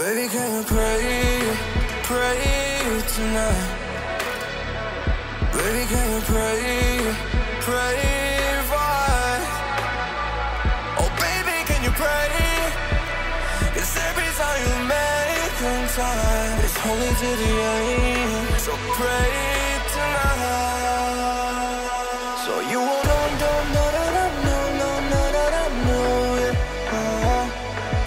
Baby, can you pray, pray tonight? Baby, can you pray, pray for us? Oh baby, can you pray? 'Cause every time you make time, it's holy to the end. So pray tonight. So you won't know, yeah.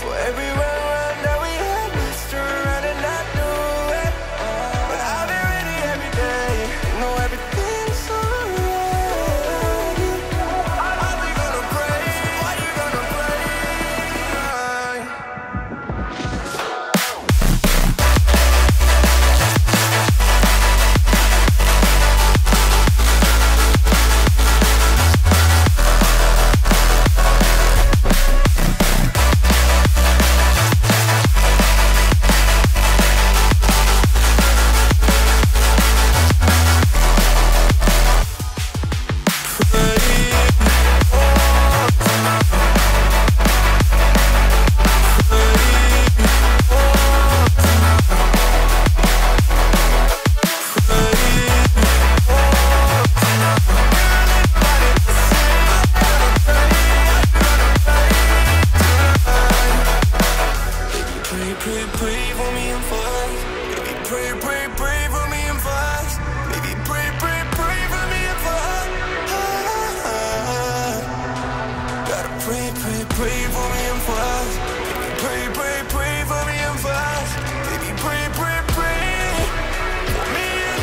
For everywhere around that we had messed around and not do it. But I'll be ready every day. You know everything's alright. Are we gonna pray? Are you gonna pray? Pray for me and fast. Baby, pray for me and fast. Baby, pray for me and fast. Gotta pray for me and fast. Baby, pray for me and fast. Baby, pray for me and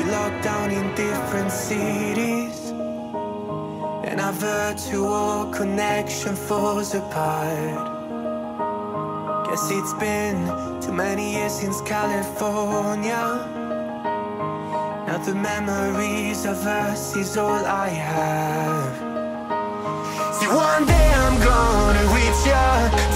locked down in different cities, and our virtual connection falls apart. Guess it's been too many years since California. Now the memories of us is all I have. See, one day I'm gonna reach ya,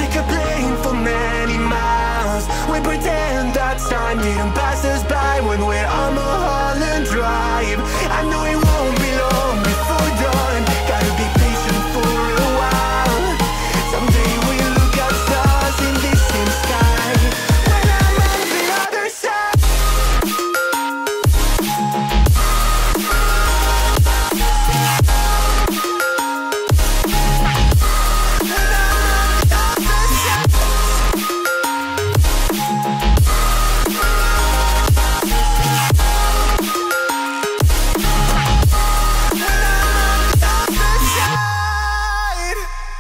take a plane for many miles. We pretend that time didn't pass us by when we're on Mulholland Drive. I know it won't be long before dawn. Gotta be patient for a while. Someday we'll look at stars in this same sky when I'm on the other side.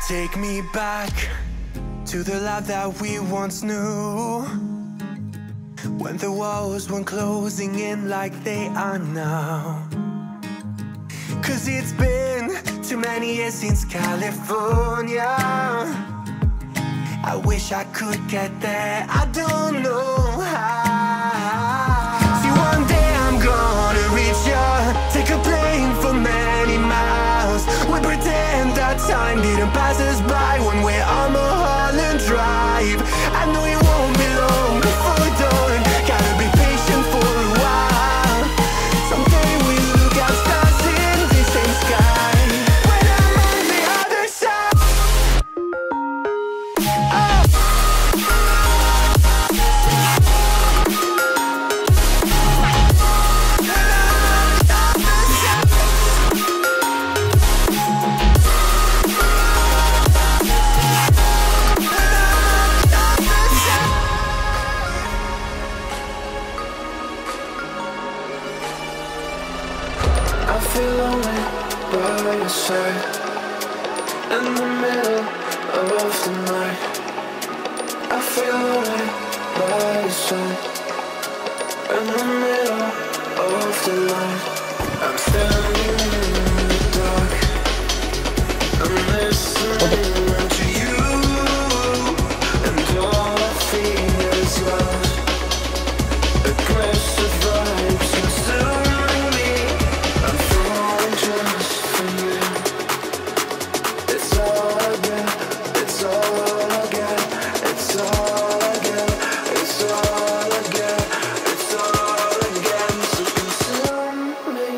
Take me back to the life that we once knew, when the walls weren't closing in like they are now. 'Cause it's been too many years since California. I wish I could get there, I don't know how. See, one day I'm gonna reach ya, take a plane for many miles. We pretend that time didn't pass us by when we're on Mulholland Drive. I know it won't be long before dawn. Gotta be patient for a while. Someday we'll look at stars in the same sky when I'm on the other side. I feel lonely by your side in the middle of the night. I feel lonely by your side. I'm listening to you, and all I feel is love. Aggressive vibes consuming me. I'm falling just for you. It's all I get, it's all I get, it's all I get, it's all I get, it's all I get. So consume me.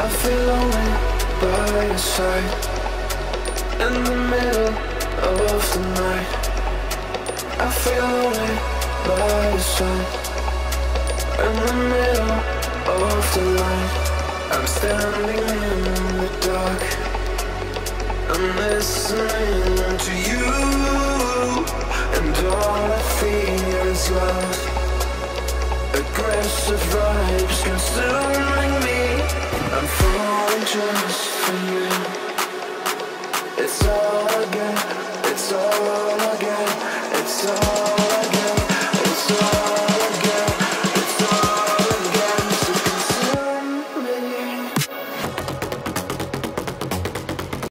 I feel lonely by your side, in the middle of the night. I feel lonely by your side, in the middle of the light. I'm standing in the dark, I'm listening to you, and all I feel is love. Aggressive vibes consuming me. I'm falling just for you. It's all I get, it's all I get, it's all